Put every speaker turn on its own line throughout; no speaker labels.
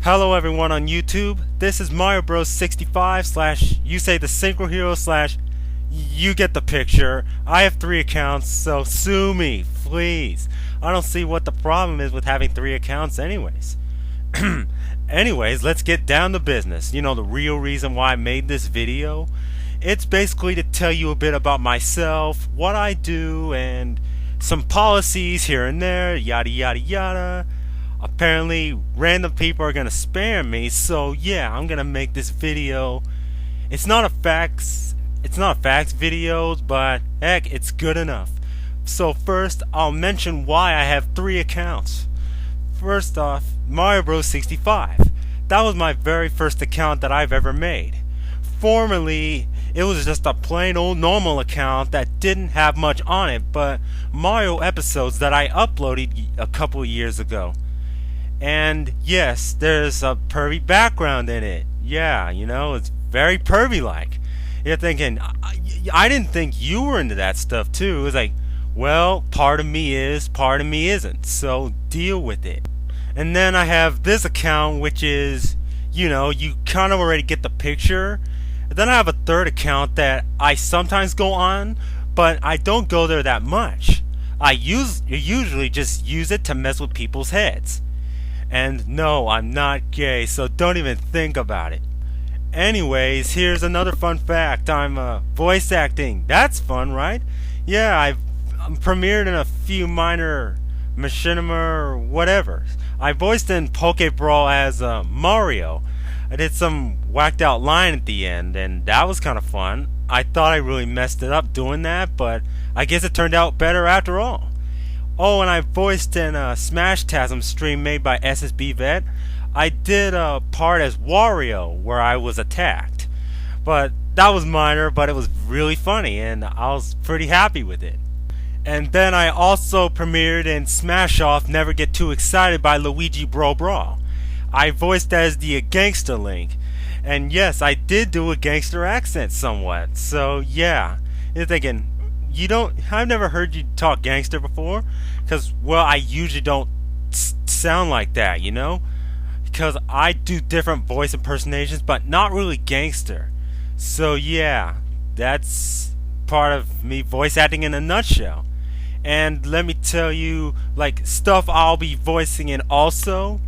Hello everyone on YouTube. This is Mario Bros 65 slash YuseiTheSynchroHero slash you get the picture. I have 3 accounts, so sue me, please. I don't see what the problem is with having 3 accounts anyways. Anyways, let's get down to business. You know the real reason why I made this video? It's basically to tell you a bit about myself, what I do, and some policies here and there, yada yada yada. Apparently random people are gonna spam me, so yeah, I'm gonna make this video. It's not a facts video, but heck, it's good enough. So first, I'll mention why I have 3 accounts. First off, Mario Bros 65. That was my very first account that I've ever made. Formerly, it was just a plain old normal account that didn't have much on it, but Mario episodes that I uploaded a couple years ago. And yes, there's a pervy background in it. Yeah, you know, it's very pervy-like. You're thinking, I didn't think you were into that stuff too. It's like, well, part of me is, part of me isn't. So deal with it. And then I have this account, which is, you know, you kind of already get the picture. And then I have a third account that I sometimes go on, but I don't go there that much. I usually just use it to mess with people's heads. And no, I'm not gay, so don't even think about it. Anyways, here's another fun fact. I'm voice acting. That's fun, right? Yeah, I've premiered in a few minor machinima or whatever. I voiced in Poke Brawl as Mario. I did some whacked out line at the end, and that was kind of fun. I thought I really messed it up doing that, but I guess it turned out better after all. Oh, and I voiced in a Smash Tasm stream made by SSB Vet. I did a part as Wario where I was attacked. But that was minor, but it was really funny and I was pretty happy with it. And then I also premiered in Smash Off Never Get Too Excited by Luigi Bro Brawl. I voiced as the Gangster Link. And yes, I did do a gangster accent somewhat. So yeah, you're thinking, I've never heard you talk gangster before, because, well, I usually don't sound like that, you know, because I do different voice impersonations, but not really gangster. So yeah, that's part of me voice acting in a nutshell. And let me tell you, like, stuff I'll be voicing in also.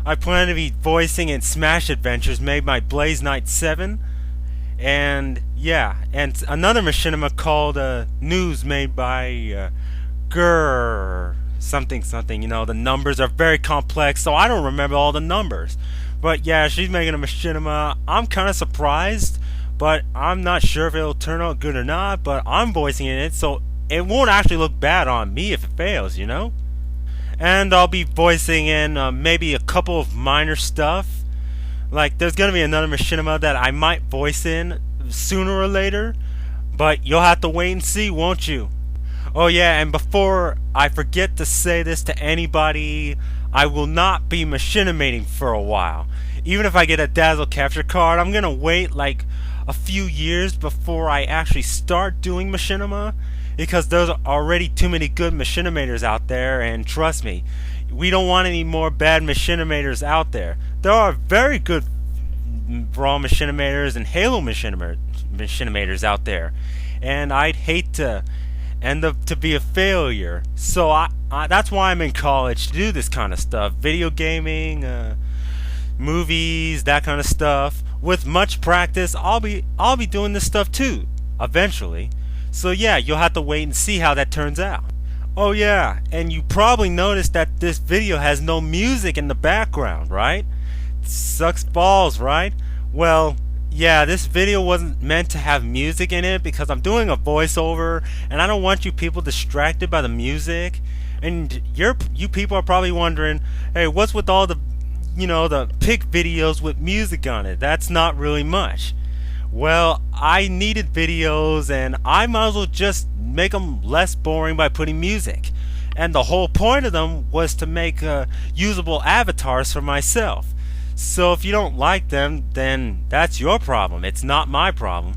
I plan to be voicing in Smash Adventures made by Blaze Knight 7. And yeah, and another machinima called News made by Grrr something. You know, the numbers are very complex, so I don't remember all the numbers. But yeah, she's making a machinima. I'm kind of surprised, but I'm not sure if it'll turn out good or not. But I'm voicing in it, so it won't actually look bad on me if it fails, you know. And I'll be voicing in maybe a couple of minor stuff. Like, there's gonna be another machinima that I might voice in sooner or later, but you'll have to wait and see, won't you? Oh yeah, and before I forget to say this to anybody, I will not be machinimating for a while. Even if I get a Dazzle capture card, I'm gonna wait like a few years before I actually start doing machinima, because there's already too many good machinimators out there, and trust me, we don't want any more bad machinimators out there. There are very good Brawl machinimators and Halo machinimators out there, and I'd hate to end up to be a failure. So that's why I'm in college, to do this kind of stuff, video gaming, movies, that kind of stuff. With much practice, I'll be doing this stuff too eventually. So yeah, you'll have to wait and see how that turns out. Oh yeah, and you probably noticed that this video has no music in the background, right? Sucks balls, right? Well, yeah, this video wasn't meant to have music in it because I'm doing a voiceover and I don't want you people distracted by the music. And you people are probably wondering, hey, what's with all the, you know, the pick videos with music on it? That's not really much. Well, I needed videos and I might as well just make them less boring by putting music. And the whole point of them was to make usable avatars for myself. So if you don't like them, then that's your problem. It's not my problem.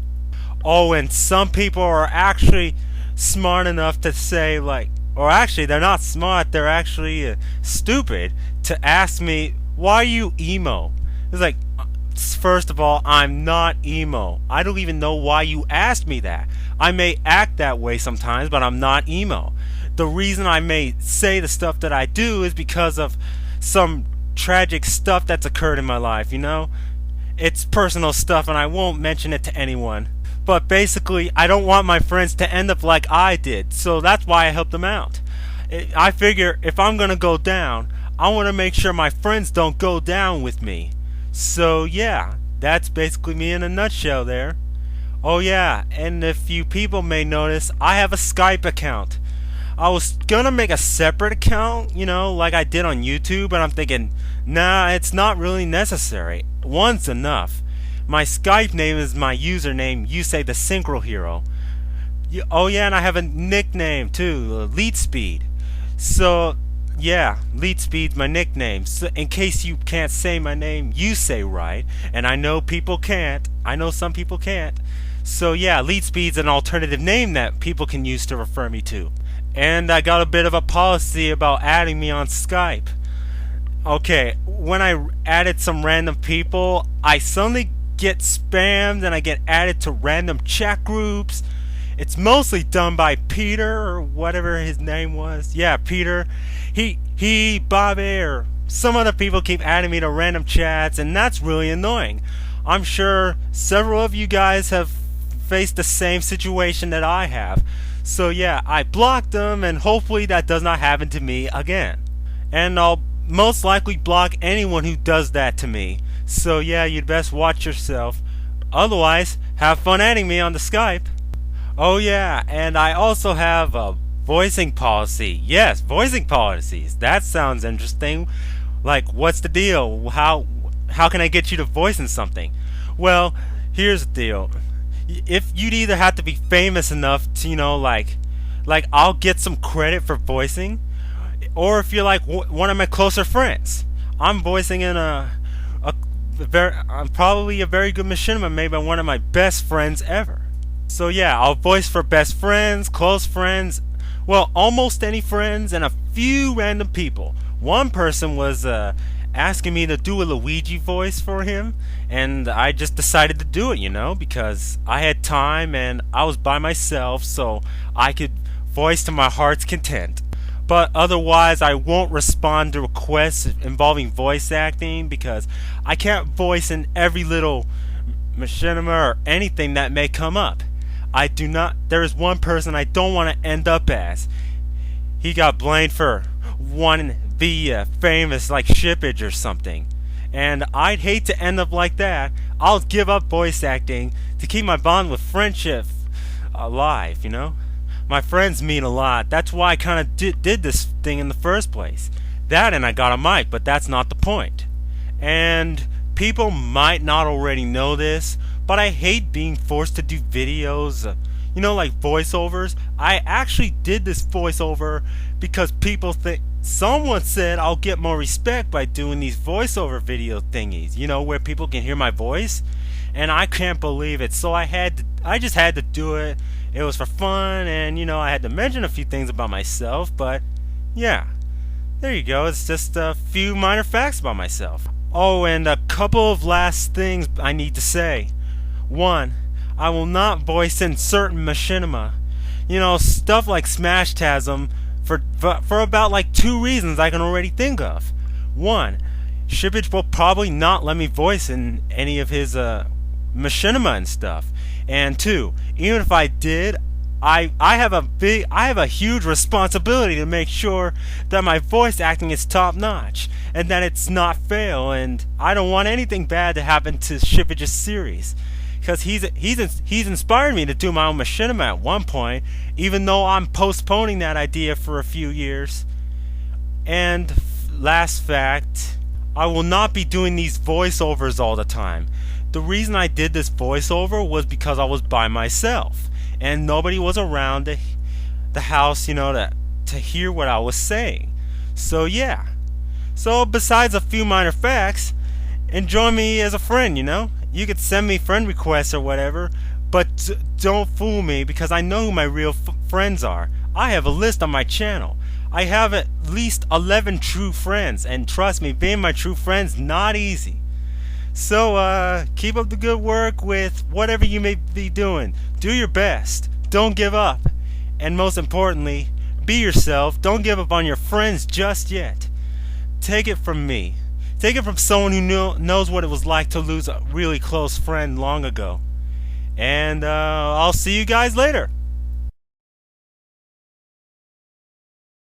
Oh, and some people are actually smart enough to say, like, or actually they're not smart, they're actually stupid, to ask me why are you emo? It's like, first of all, I'm not emo. I don't even know why you asked me that. I may act that way sometimes, but I'm not emo. The reason I may say the stuff that I do is because of some tragic stuff that's occurred in my life, you know? It's personal stuff and I won't mention it to anyone. But basically, I don't want my friends to end up like I did, so that's why I helped them out. I figure if I'm gonna go down, I want to make sure my friends don't go down with me. So yeah, that's basically me in a nutshell there. Oh yeah, and if you people may notice, I have a Skype account. I was gonna make a separate account, you know, like I did on YouTube, but I'm thinking, nah, it's not really necessary. One's enough. My Skype name is my username, YuseiTheSynchroHero. Oh yeah, and I have a nickname too, Lead Speed. So yeah, Lead Speed's my nickname. So in case you can't say my name, you say right, and I know people can't. I know some people can't. So yeah, Lead Speed's an alternative name that people can use to refer me to. And I got a bit of a policy about adding me on Skype. Okay, when I added some random people, I suddenly get spammed and I get added to random chat groups. It's mostly done by Peter or whatever his name was. Yeah, Peter. He, Bobby, or some other people keep adding me to random chats, and that's really annoying. I'm sure several of you guys have faced the same situation that I have. So yeah, I blocked them, and hopefully that does not happen to me again. And I'll most likely block anyone who does that to me. So yeah, you'd best watch yourself. Otherwise, have fun adding me on the Skype. Oh yeah, and I also have a voicing policy. Yes, voicing policies. That sounds interesting. Like, what's the deal? How can I get you to voice in something? Well, here's the deal. If you'd either have to be famous enough to, you know, like I'll get some credit for voicing, or if you're like one of my closer friends. I'm voicing in I'm probably a very good machinima made by one of my best friends ever. So yeah, I'll voice for best friends, close friends, well, almost any friends, and a few random people. One person was asking me to do a Luigi voice for him, and I just decided to do it, you know, because I had time and I was by myself, so I could voice to my heart's content. But otherwise, I won't respond to requests involving voice acting because I can't voice in every little machinima or anything that may come up. There is one person I don't want to end up as. He got blamed for wanting to be famous like Shippage or something. And I'd hate to end up like that. I'll give up voice acting to keep my bond with friendship alive, you know? My friends mean a lot. That's why I kind of did this thing in the first place. That and I got a mic, but that's not the point. And people might not already know this, but I hate being forced to do videos, you know, like voiceovers. I actually did this voiceover because people think, someone said I'll get more respect by doing these voiceover video thingies, you know, where people can hear my voice. And I can't believe it, so I just had to do it. It was for fun, and you know, I had to mention a few things about myself, but yeah, there you go. It's just a few minor facts about myself. Oh, and a couple of last things I need to say. One, I will not voice in certain machinima. You know, stuff like Smash Tasm for about like 2 reasons I can already think of. One, Shippage will probably not let me voice in any of his machinima and stuff. And 2, even if I did, I have a huge responsibility to make sure that my voice acting is top notch and that it's not fail, and I don't want anything bad to happen to Shippage's series, because he's inspired me to do my own machinima at one point, even though I'm postponing that idea for a few years. And last fact, I will not be doing these voiceovers all the time. The reason I did this voiceover was because I was by myself and nobody was around the house, you know, to hear what I was saying. So yeah. So besides a few minor facts, enjoy me as a friend, you know. You could send me friend requests or whatever, but don't fool me because I know who my real friends are. I have a list on my channel. I have at least 11 true friends, and trust me, being my true friends not easy. So keep up the good work with whatever you may be doing. Do your best. Don't give up. And most importantly, be yourself. Don't give up on your friends just yet. Take it from me. Take it from someone who knows what it was like to lose a really close friend long ago. And I'll see you guys later.